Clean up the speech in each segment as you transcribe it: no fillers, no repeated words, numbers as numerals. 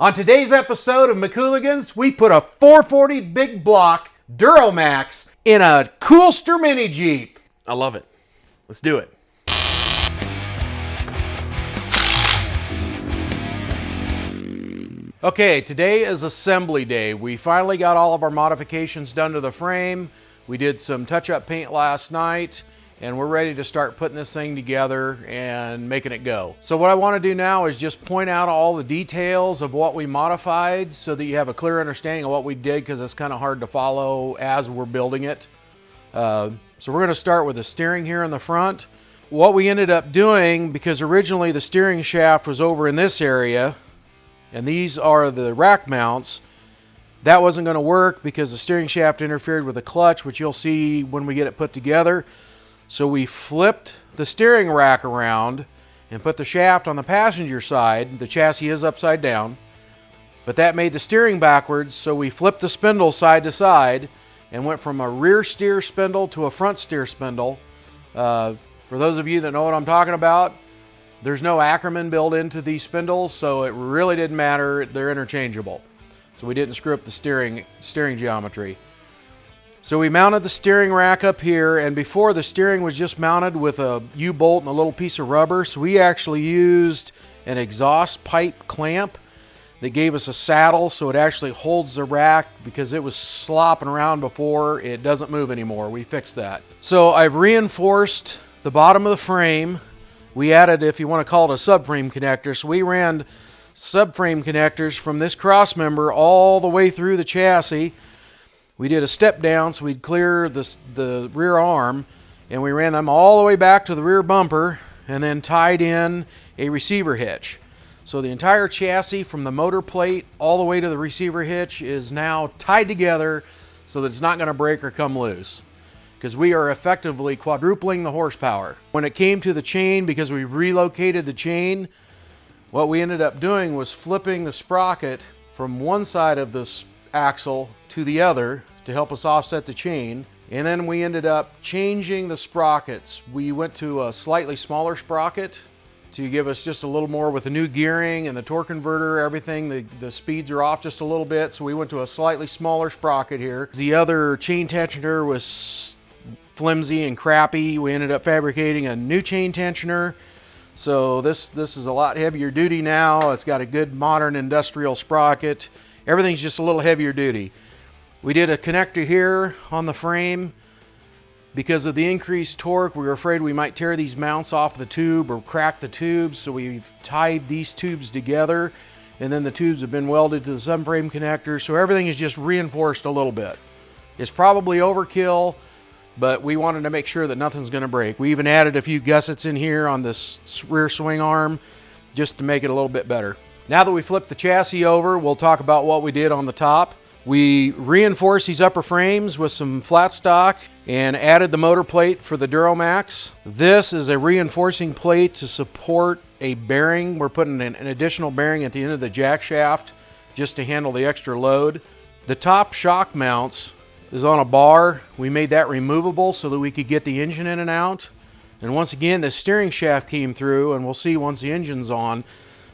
On today's episode of McCooligans, we put a 440 big block Duromax in a Coolster Mini Jeep. I love it. Let's do it. Okay, today is assembly day. We finally got all of our modifications done to the frame. We did some touch-up paint last night, and we're ready to start putting this thing together and making it go. So what I want to do now is just point out all the details of what we modified so that you have a clear understanding of what we did, because it's kind of hard to follow as we're building it. So we're going to start with the steering here in the front. What we ended up doing, because originally the steering shaft was over in this area, and these are the rack mounts, that wasn't going to work because the steering shaft interfered with the clutch, which you'll see when we get it put together. So we flipped the steering rack around and put the shaft on the passenger side. The chassis is upside down, but that made the steering backwards. So we flipped the spindle side to side and went from a rear steer spindle to a front steer spindle. For those of you that know what I'm talking about, there's no Ackerman built into these spindles, so it really didn't matter. They're interchangeable. So we didn't screw up the steering geometry. So we mounted the steering rack up here, and before the steering was just mounted with a U-bolt and a little piece of rubber, so we actually used an exhaust pipe clamp that gave us a saddle so it actually holds the rack, because it was slopping around before. It doesn't move anymore. We fixed that. So I've reinforced the bottom of the frame. We added, if you want to call it, a subframe connector. So we ran subframe connectors from this cross member all the way through the chassis. We did a step down so we'd clear the rear arm, and we ran them all the way back to the rear bumper and then tied in a receiver hitch. So the entire chassis from the motor plate all the way to the receiver hitch is now tied together so that it's not going to break or come loose, because we are effectively quadrupling the horsepower. When it came to the chain, because we relocated the chain, what we ended up doing was flipping the sprocket from one side of this axle to the other to help us offset the chain. And then we ended up changing the sprockets. We went to a slightly smaller sprocket to give us just a little more with the new gearing and the torque converter, everything. The speeds are off just a little bit, so we went to a slightly smaller sprocket here. The other chain tensioner was flimsy and crappy. We ended up fabricating a new chain tensioner. So this is a lot heavier duty now. It's got a good modern industrial sprocket. Everything's just a little heavier duty. We did a connector here on the frame. Because of the increased torque, we were afraid we might tear these mounts off the tube or crack the tubes, so we've tied these tubes together, and then the tubes have been welded to the subframe connector, so everything is just reinforced a little bit. It's probably overkill, but we wanted to make sure that nothing's going to break. We even added a few gussets in here on this rear swing arm just to make it a little bit better. Now that we flipped the chassis over, we'll talk about what we did on the top. We reinforced these upper frames with some flat stock and added the motor plate for the Duromax. This is a reinforcing plate to support a bearing. We're putting an additional bearing at the end of the jack shaft just to handle the extra load. The top shock mounts is on a bar. We made that removable so that we could get the engine in and out. And once again, the steering shaft came through, and we'll see once the engine's on,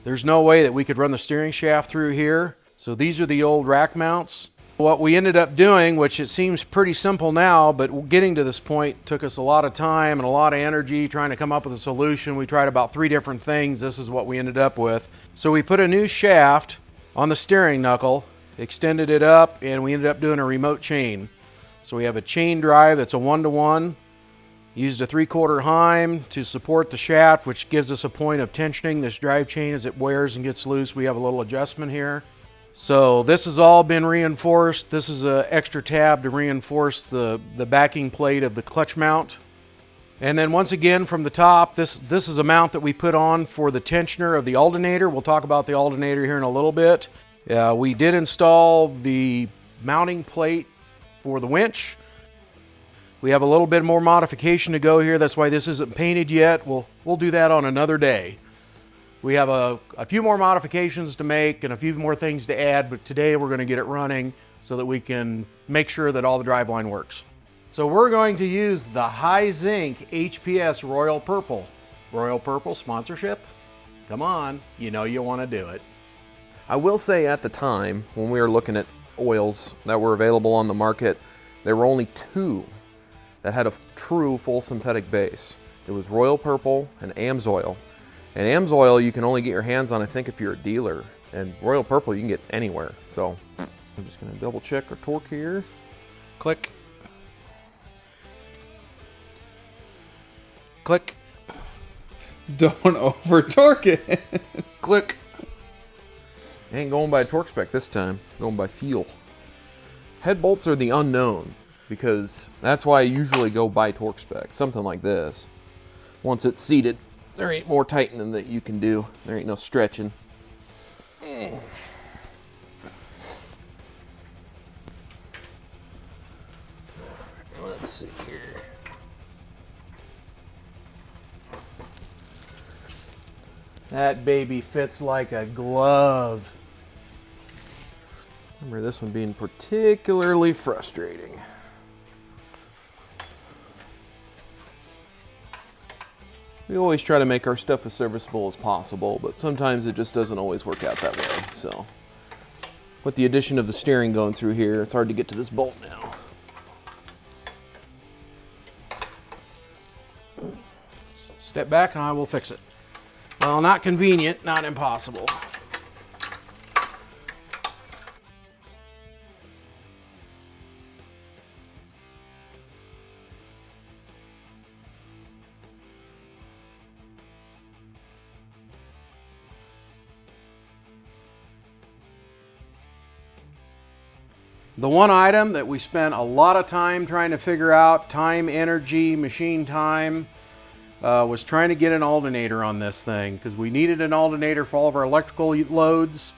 there's no way that we could run the steering shaft through here. So these are the old rack mounts. What we ended up doing, which it seems pretty simple now, but getting to this point took us a lot of time and a lot of energy trying to come up with a solution. We tried about 3 different things. This is what we ended up with. So we put a new shaft on the steering knuckle, extended it up, and we ended up doing a remote chain. So we have a chain drive that's a 1-to-1. Used a 3/4 Heim to support the shaft, which gives us a point of tensioning this drive chain as it wears and gets loose. We have a little adjustment here. So this has all been reinforced. This is an extra tab to reinforce the backing plate of the clutch mount. And then once again from the top, this is a mount that we put on for the tensioner of the alternator. We'll talk about the alternator here in a little bit. We did install the mounting plate for the winch. We have a little bit more modification to go here. That's why this isn't painted yet. We'll do that on another day. We have a few more modifications to make and a few more things to add, but today we're going to get it running so that we can make sure that all the driveline works. So we're going to use the High Zinc HPS Royal Purple. Royal Purple sponsorship? Come on, you know you want to do it. I will say at the time, when we were looking at oils that were available on the market, there were only 2 that had a true full synthetic base. It was Royal Purple and Amsoil. And Amsoil you can only get your hands on, I think, if you're a dealer. And Royal Purple you can get anywhere. So I'm just gonna double check our torque here. Click. Click. Don't over torque it. Click. Ain't going by torque spec this time, going by feel. Head bolts are the unknown, because that's why I usually go by torque spec, something like this. Once it's seated, there ain't more tightening that you can do. There ain't no stretching. Let's see here. That baby fits like a glove. Remember this one being particularly frustrating. We always try to make our stuff as serviceable as possible, but sometimes it just doesn't always work out that way. So, with the addition of the steering going through here, it's hard to get to this bolt now. Step back and I will fix it. Well, not convenient, not impossible. The one item that we spent a lot of time trying to figure out, time, energy, machine time, was trying to get an alternator on this thing, because we needed an alternator for all of our electrical loads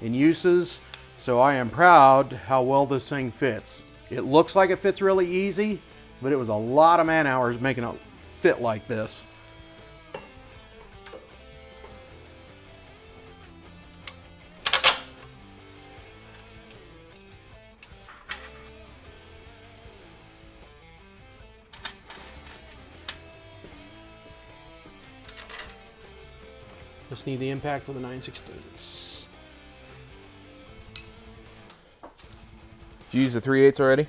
and uses. So I am proud how well this thing fits. It looks like it fits really easy, but it was a lot of man hours making it fit like this. Just need the impact with a 9/16. Did you use the 3/8 already?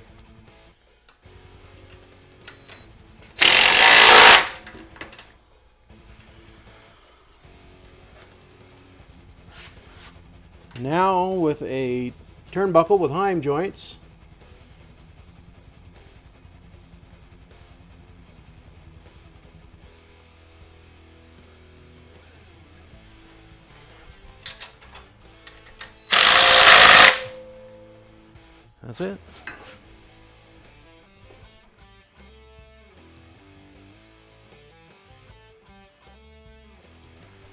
Now with a turnbuckle with Heim joints, that's it.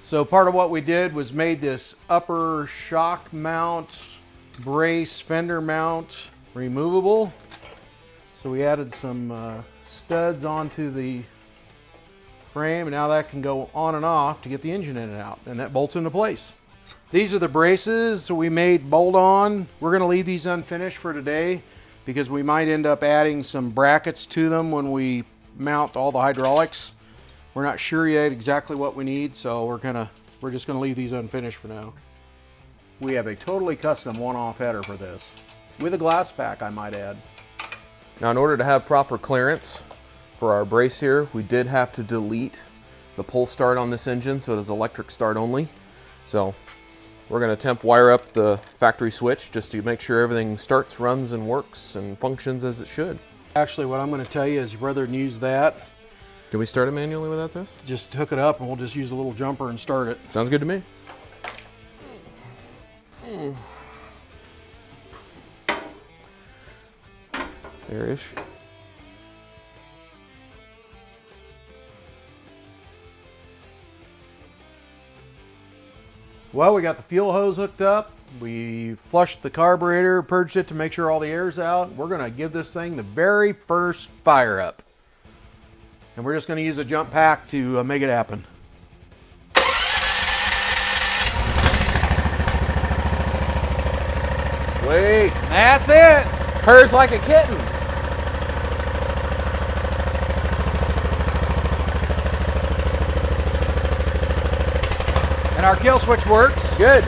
So part of what we did was made this upper shock mount, brace, fender mount removable. So we added some studs onto the frame, and now that can go on and off to get the engine in and out, and that bolts into place. These are the braces we made bolt on. We're going to leave these unfinished for today because we might end up adding some brackets to them when we mount all the hydraulics. We're not sure yet exactly what we need, so we're just gonna leave these unfinished for now. We have a totally custom one-off header for this, with a glass pack, I might add. Now, in order to have proper clearance for our brace here, we did have to delete the pull start on this engine, so it is electric start only. So we're gonna attempt wire up the factory switch just to make sure everything starts, runs, and works and functions as it should. Actually, what I'm gonna tell you is rather than use that, Can we start it manually without this? just hook it up and we'll just use a little jumper and start it. Sounds good to me. There-ish. Well, we got the fuel hose hooked up. We flushed the carburetor, purged it to make sure all the air's out. We're gonna give this thing the very first fire up. And we're just gonna use a jump pack to make it happen. Wait. That's it. Purrs like a kitten. And our kill switch works. Good.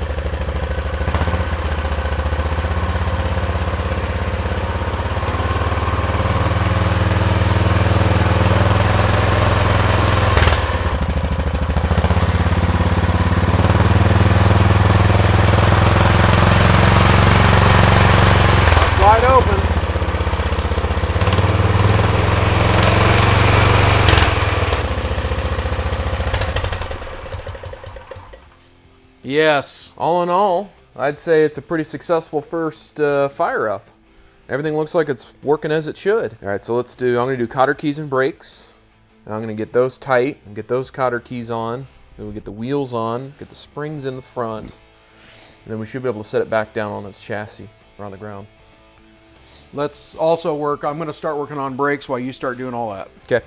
Yes. All in all, I'd say it's a pretty successful first fire up. Everything looks like it's working as it should. All right, so I'm gonna do cotter keys and brakes. And I'm gonna get those tight and get those cotter keys on. Then we get the wheels on, get the springs in the front. And then we should be able to set it back down on the chassis or on the ground. Let's also work, I'm gonna start working on brakes while you start doing all that. Okay.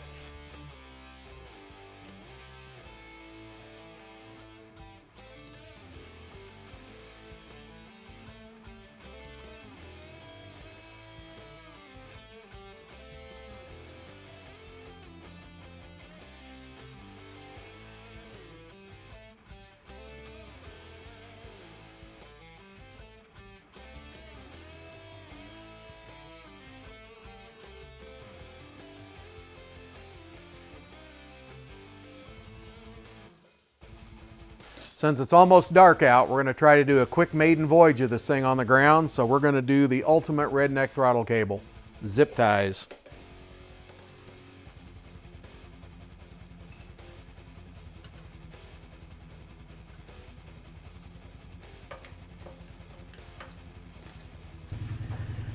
Since it's almost dark out, we're going to try to do a quick maiden voyage of this thing on the ground. So we're going to do the ultimate redneck throttle cable. Zip ties.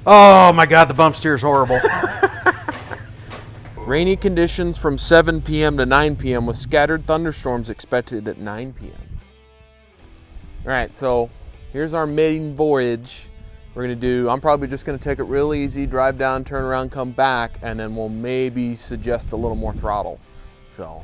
Oh my God, the bump steer's horrible. Rainy conditions from 7 p.m. to 9 p.m. with scattered thunderstorms expected at 9 p.m. All right, so here's our maiden voyage. I'm probably just gonna take it real easy, drive down, turn around, come back, and then we'll maybe suggest a little more throttle. So.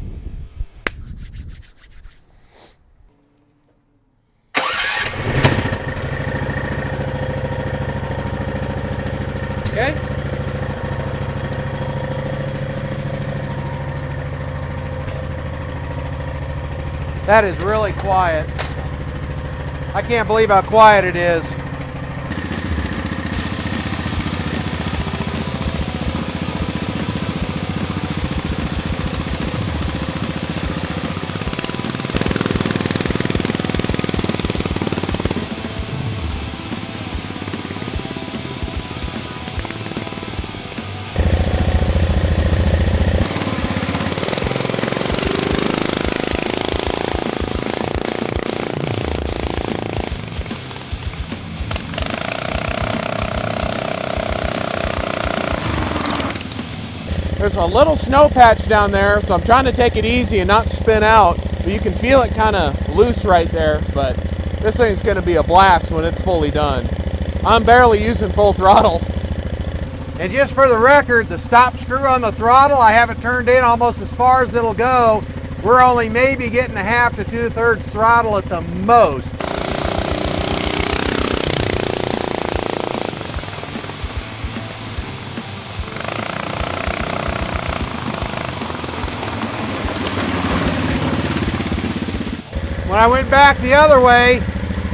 Okay. That is really quiet. I can't believe how quiet it is. There's a little snow patch down there, so I'm trying to take it easy and not spin out, but you can feel it kind of loose right there, but this thing's going to be a blast when it's fully done. I'm barely using full throttle. And just for the record, the stop screw on the throttle, I have it turned in almost as far as it'll go. We're only maybe getting a half to 2/3 throttle at the most. When I went back the other way,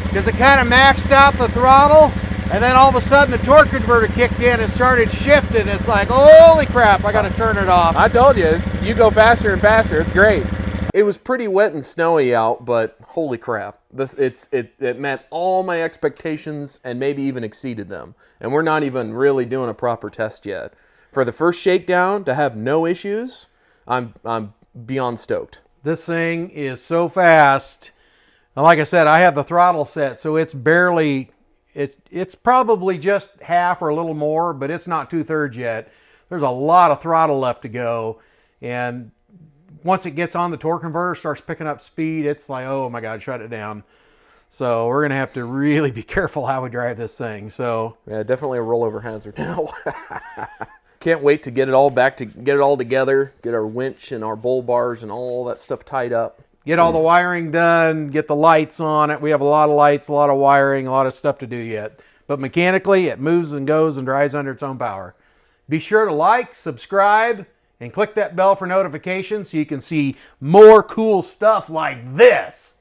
because it kind of maxed out the throttle, and then all of a sudden the torque converter kicked in and started shifting. It's like, holy crap, I got to turn it off. I told you, you go faster and faster. It's great. It was pretty wet and snowy out, but holy crap. It met all my expectations and maybe even exceeded them. And we're not even really doing a proper test yet. For the first shakedown to have no issues, I'm beyond stoked. This thing is so fast. And like I said, I have the throttle set, so it's barely, it's probably just half or a little more, but it's not 2/3 yet. There's a lot of throttle left to go. And once it gets on, the torque converter starts picking up speed. It's like, oh my God, shut it down. So we're going to have to really be careful how we drive this thing. So yeah, definitely a rollover hazard now. Can't wait to get it all together, get our winch and our bull bars and all that stuff tied up. Get all the wiring done, get the lights on it. We have a lot of lights, a lot of wiring, a lot of stuff to do yet. But mechanically, it moves and goes and drives under its own power. Be sure to like, subscribe, and click that bell for notifications so you can see more cool stuff like this.